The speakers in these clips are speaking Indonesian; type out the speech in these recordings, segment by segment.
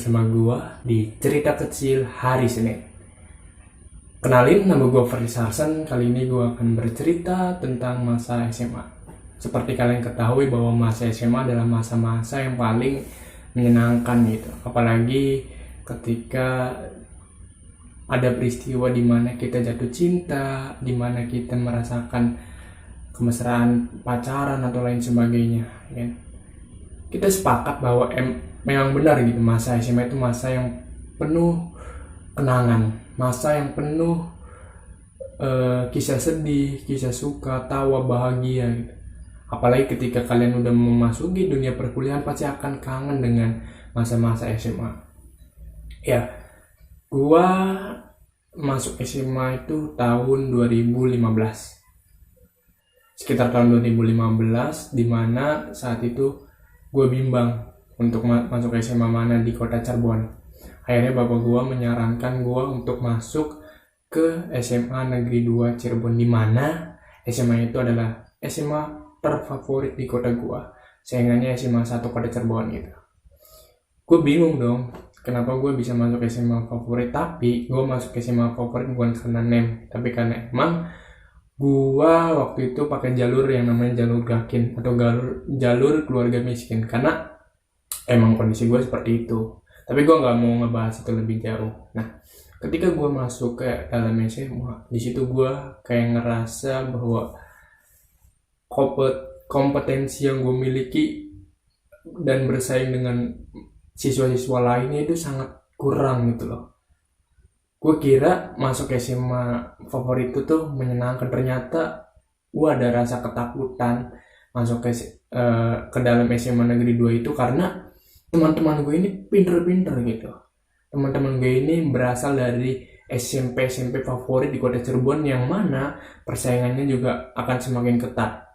bersama gua di cerita kecil hari Senin. Kenalin, nama gua Ferdi Sarsen. Kali ini gua akan bercerita tentang masa SMA. Seperti kalian ketahui bahwa masa SMA adalah masa-masa yang paling menyenangkan gitu. Apalagi ketika ada peristiwa di mana kita jatuh cinta, di mana kita merasakan kemesraan pacaran atau lain sebagainya. Ya. Kita sepakat bahwa memang benar gitu, masa SMA itu masa yang penuh kenangan, masa yang penuh kisah sedih, kisah suka, tawa, bahagia gitu. Apalagi ketika kalian udah memasuki dunia perkuliahan, pasti akan kangen dengan masa-masa SMA. Ya, gua masuk SMA itu tahun 2015. Sekitar tahun 2015, dimana saat itu gue bimbang untuk masuk SMA mana di kota Cirebon. Akhirnya bapak gue menyarankan gue untuk masuk ke SMA Negeri 2 Cirebon, di mana SMA itu adalah SMA terfavorit di kota gue. Saingannya SMA 1 kota Cirebon gitu. Gue bingung dong, kenapa gue bisa masuk SMA favorit, tapi gue masuk SMA favorit bukan karena NEM, tapi karena emang gua waktu itu pakai jalur yang namanya jalur gakin atau jalur keluarga miskin, karena emang kondisi gua seperti itu. Tapi gua nggak mau ngebahas itu lebih jauh. Nah, ketika gua masuk ke dalam SMA, di situ gua kayak ngerasa bahwa kompetensi yang gua miliki dan bersaing dengan siswa-siswa lainnya itu sangat kurang gitu loh. Gue kira masuk SMA favorit itu tuh menyenangkan, ternyata gue ada rasa ketakutan masuk ke dalam SMA Negeri 2 itu, karena teman-teman gue ini pinter-pinter gitu. Teman-teman gue ini berasal dari SMP favorit di kota Cirebon, yang mana persaingannya juga akan semakin ketat.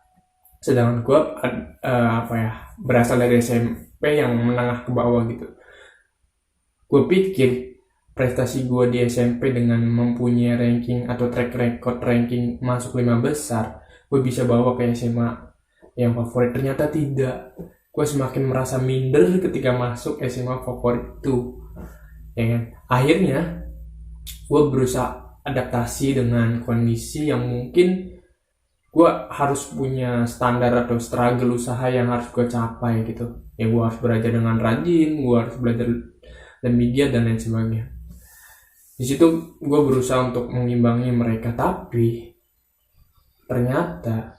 Sedangkan gue berasal dari SMP yang menengah ke bawah gitu. Gue pikir prestasi gue di SMP dengan mempunyai ranking atau track record ranking masuk 5 besar, gue bisa bawa ke SMA yang favorit. Ternyata tidak. Gue semakin merasa minder ketika masuk SMA favorit itu. Ya kan? Akhirnya gue berusaha adaptasi dengan kondisi yang mungkin gue harus punya standar atau struggle usaha yang harus gue capai gitu. Ya, gue harus belajar dengan rajin, gue harus belajar lebih giat dan lain sebagainya. Di situ gue berusaha untuk mengimbangi mereka, tapi ternyata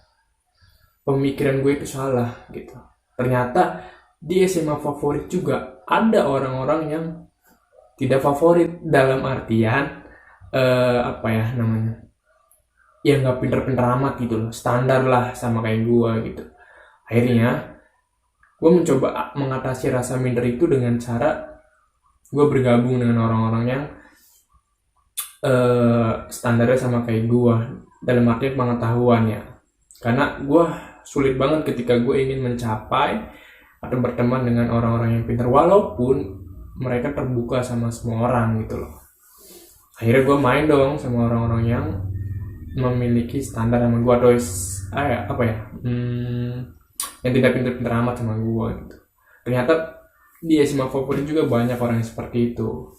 pemikiran gue itu salah gitu. Ternyata di SMA favorit juga ada orang-orang yang tidak favorit, dalam artian ya nggak pinter-pinter amat gitu loh, standar lah sama kayak gue gitu. Akhirnya gue mencoba mengatasi rasa minder itu dengan cara gue bergabung dengan orang-orang yang standarnya sama kayak gue, dalam arti pengetahuan ya. Karena gue sulit banget ketika gue ingin mencapai atau berteman dengan orang-orang yang pintar, walaupun mereka terbuka sama semua orang gitu loh. Akhirnya gue main dong sama orang-orang yang memiliki standar sama gue, atau yang tidak pintar-pintar amat sama gue gitu. Ternyata di SMA favorit juga banyak orang yang seperti itu.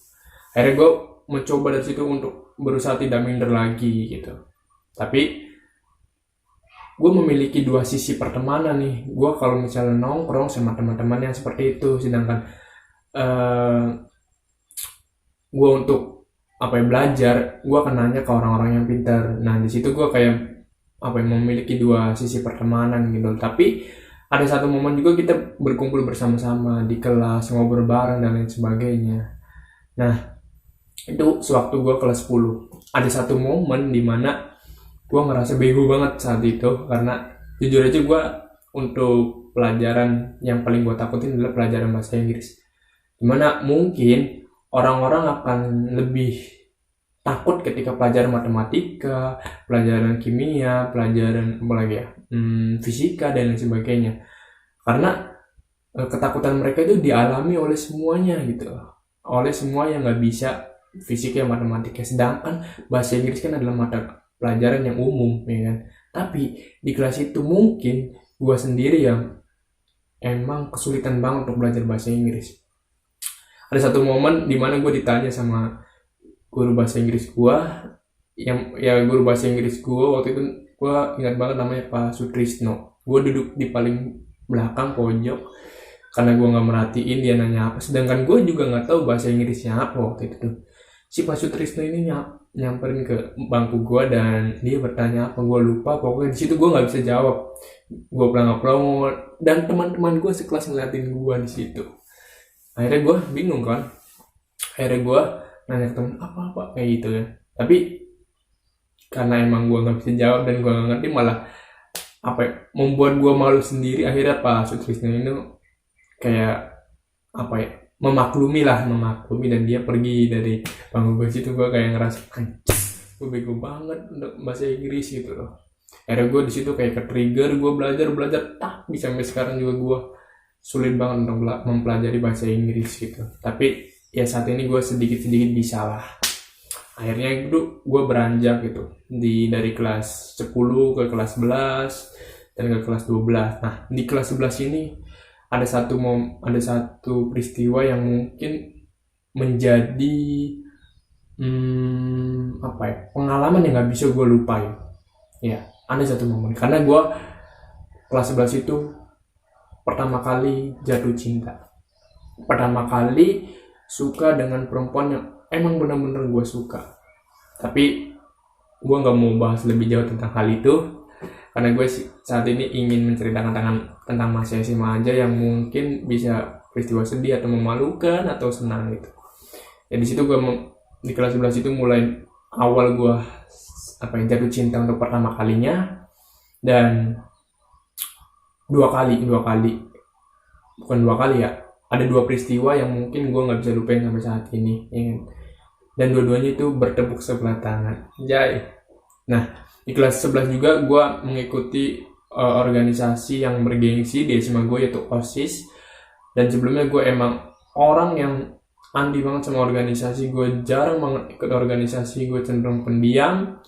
Akhirnya gue mencoba dari situ untuk berusaha tidak minder lagi gitu. Tapi gue memiliki dua sisi pertemanan nih. Gue kalau misalnya nongkrong sama teman-teman yang seperti itu, sedangkan gue untuk belajar, gue akan nanya ke orang-orang yang pintar. Nah, di situ gue kayak memiliki dua sisi pertemanan gitu. Tapi ada satu momen juga kita berkumpul bersama-sama di kelas, ngobrol bareng dan lain sebagainya. Nah, itu sewaktu gue kelas 10. Ada satu momen dimana gue ngerasa bego banget saat itu, karena jujur aja gue untuk pelajaran yang paling gue takutin adalah pelajaran bahasa Inggris, dimana mungkin orang-orang akan lebih takut ketika pelajaran matematika, pelajaran kimia, pelajaran fisika dan lain sebagainya, karena ketakutan mereka itu dialami oleh semuanya gitu, oleh semua yang nggak bisa fisika, matematika. Sedangkan bahasa Inggris kan adalah mata pelajaran yang umum, ya kan. Tapi di kelas itu mungkin gue sendiri yang emang kesulitan banget untuk belajar bahasa Inggris. ada satu momen di mana gue ditanya sama guru bahasa Inggris gue, yang ya guru bahasa Inggris gue waktu itu, gue ingat banget namanya Pak Sutrisno. Gue duduk di paling belakang pojok karena gue nggak merhatiin dia nanya apa, sedangkan gue juga nggak tahu bahasa Inggrisnya apa waktu itu tuh. Si Pak Sutrisno ini nyamperin ke bangku gue dan dia bertanya apa, gue lupa. Pokoknya di situ gue nggak bisa jawab, gue pelongo-pelongo, dan teman-teman gue sekelas ngeliatin gue di situ. Akhirnya gue bingung kan, akhirnya gue nanya ke temen apa kayak gitu ya. Tapi karena emang gue nggak bisa jawab dan gue nggak ngerti, malah membuat gue malu sendiri. Akhirnya Pak Sutrisno ini kayak memaklumi dan dia pergi dari bangku gue situ. Gue kayak ngerasa gue bego banget untuk bahasa Inggris gitu loh. Akhirnya gue di situ kayak ke-trigger, gue belajar tapi sampai sekarang juga gue sulit banget untuk mempelajari bahasa Inggris gitu. Tapi ya saat ini gue sedikit-sedikit bisa lah. Akhirnya itu gue beranjak gitu dari kelas 10 ke kelas 11 dan ke kelas 12. Nah, di kelas 11 ini ada satu peristiwa yang mungkin menjadi pengalaman yang nggak bisa gue lupain. Ya, ada satu momen karena gue kelas 11 itu pertama kali jatuh cinta, pertama kali suka dengan perempuan yang emang benar-benar gue suka. Tapi gue nggak mau bahas lebih jauh tentang hal itu karena gue saat ini ingin menceritakan tentang masa SMA aja yang mungkin bisa peristiwa sedih atau memalukan atau senang gitu. Ya di situ gue di kelas 11 itu mulai awal gue jatuh cinta untuk pertama kalinya. Dan dua kali ya, ada dua peristiwa yang mungkin gue nggak bisa lupain sampai saat ini ya. Dan dua-duanya itu bertepuk sebelah tangan. Nah, di kelas 11 juga gue mengikuti organisasi yang bergengsi di SMA gue, yaitu OSIS. Dan sebelumnya gue emang orang yang anti banget sama organisasi. Gue jarang banget ikut organisasi, gue cenderung pendiam.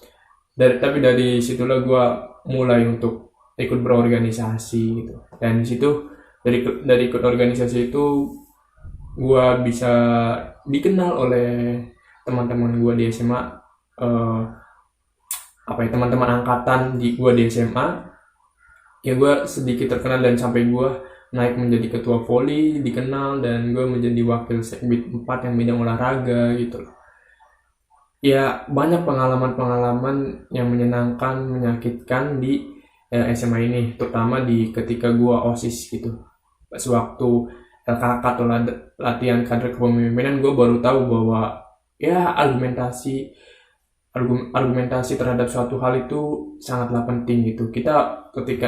Tapi dari situlah gue mulai untuk ikut berorganisasi gitu. Dan di situ dari ikut organisasi itu gue bisa dikenal oleh teman-teman gue di SMA, teman-teman angkatan gue di SMA. Ya gue sedikit terkenal dan sampai gue naik menjadi ketua voli, dikenal, dan gue menjadi wakil sekbid 4 yang bidang olahraga gitu loh. Ya banyak pengalaman-pengalaman yang menyenangkan, menyakitkan di SMA ini, terutama ketika gue OSIS gitu. Sewaktu LKK atau latihan kader kepemimpinan, gue baru tahu bahwa ya argumentasi terhadap suatu hal itu sangatlah penting gitu. Kita ketika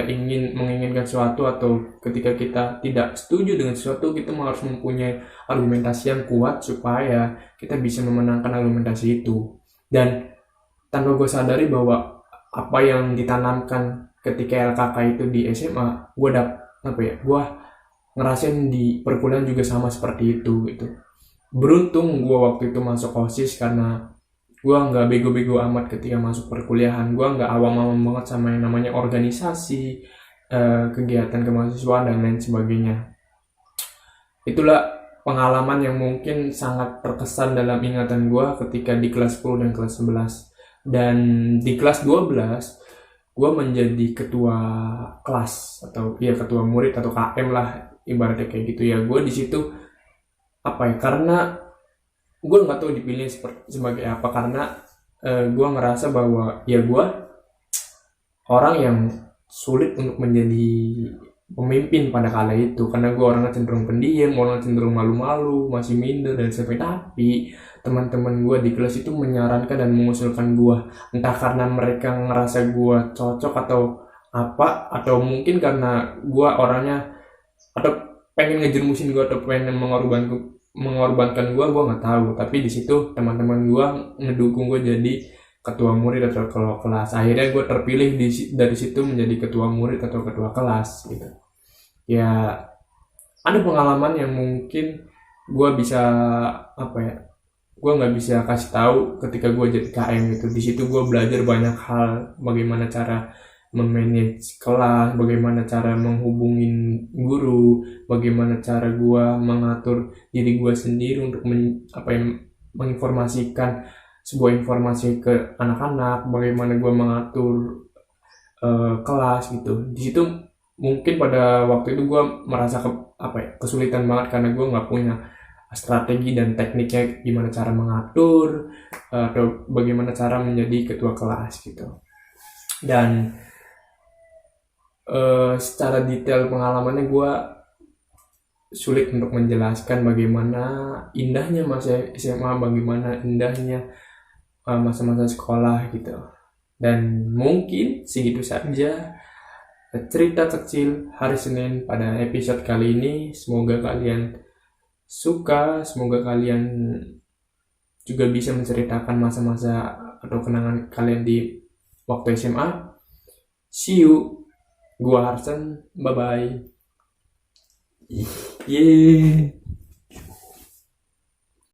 menginginkan sesuatu atau ketika kita tidak setuju dengan sesuatu, kita harus mempunyai argumentasi yang kuat supaya kita bisa memenangkan argumentasi itu. Dan tanpa gue sadari bahwa apa yang ditanamkan ketika LKK itu di SMA, gue ngerasain di perkuliahan juga sama seperti itu gitu. Beruntung gue waktu itu masuk OSIS karena gue nggak bego-bego amat ketika masuk perkuliahan. Gue nggak awam-awam banget sama yang namanya organisasi, kegiatan kemahasiswaan dan lain sebagainya. Itulah pengalaman yang mungkin sangat terkesan dalam ingatan gue ketika di kelas 10 dan kelas 11. Dan di kelas 12 gue menjadi ketua kelas atau ketua murid atau KM lah ibaratnya kayak gitu ya. Gue di situ karena gue nggak tahu dipilih sebagai apa, karena gue ngerasa bahwa ya gue orang yang sulit untuk menjadi pemimpin pada kala itu, karena gue orangnya cenderung pendiam, orangnya cenderung malu-malu, masih minder dan sebagainya. Tapi teman-teman gue di kelas itu menyarankan dan mengusulkan gue, entah karena mereka ngerasa gue cocok atau apa, atau mungkin karena gue orangnya atau pengen ngejermusin gue atau pengen mengorbankan gue nggak tahu. Tapi di situ teman-teman gue ngedukung gue jadi ketua murid atau ketua kelas. Akhirnya gue terpilih dari situ menjadi ketua murid atau ketua kelas gitu. Ya ada pengalaman yang mungkin gue bisa gue nggak bisa kasih tahu ketika gue jadi KM gitu. Di situ gue belajar banyak hal, bagaimana cara memanage kelas, bagaimana cara menghubungin guru, bagaimana cara gua mengatur diri gua sendiri untuk menginformasikan sebuah informasi ke anak-anak, bagaimana gua mengatur kelas gitu. Di situ mungkin pada waktu itu gua merasa kesulitan banget karena gua nggak punya strategi dan tekniknya gimana cara mengatur atau bagaimana cara menjadi ketua kelas gitu. Dan secara detail pengalamannya gue sulit untuk menjelaskan bagaimana indahnya masa SMA, bagaimana indahnya masa-masa sekolah gitu. Dan mungkin segitu saja cerita kecil hari Senin pada episode kali ini. Semoga kalian suka, semoga kalian juga bisa menceritakan masa-masa atau kenangan kalian di waktu SMA. See you. Gua Harsen, bye bye. Yeah.